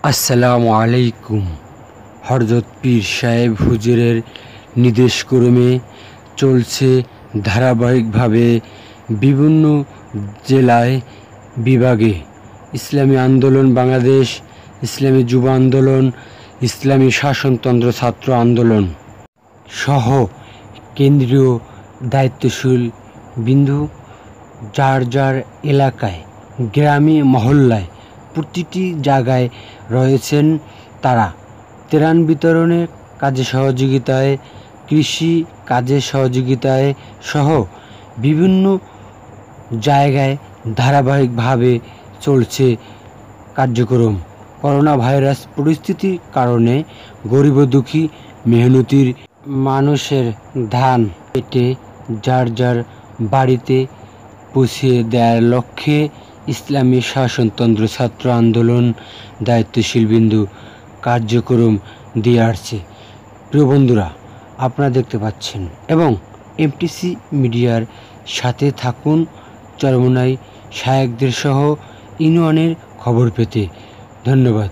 আসসালামু আলাইকুম। হযরত পীর সাহেব হুজুরের নির্দেশক্রমে চলছে ধারাবাহিকভাবে বিভিন্ন জেলায় বিভাগে ইসলামী আন্দোলন বাংলাদেশ, ইসলামী যুব আন্দোলন, ইসলামী শাসনতন্ত্র ছাত্র আন্দোলন সহ কেন্দ্রীয় দায়িত্বশীল বিন্দু যার যার এলাকায়, গ্রামে, মহল্লায় প্রতিটি জায়গায় রয়েছেন তারা। ত্রাণ বিতরণের কাজে সহযোগিতায়, কৃষি কাজে সহযোগিতায় সহ বিভিন্ন জায়গায় ধারাবাহিকভাবে চলছে কার্যক্রম। করোনা ভাইরাস পরিস্থিতির কারণে গরিব ও দুঃখী মেহনতির মানুষের ধান পেটে যার যার বাড়িতে পৌঁছে দেওয়ার লক্ষ্যে ইসলামী শাসনতন্ত্র ছাত্র আন্দোলন দায়িত্বশীল বিন্দু কার্যক্রম দিয়ে আসছে। প্রিয় বন্ধুরা, আপনারা দেখতে পাচ্ছেন এবং এমটিসি মিডিয়ার সাথে থাকুন চরমোনাই শায়েকদের সহ ইউনিয়নের খবর পেতে। ধন্যবাদ।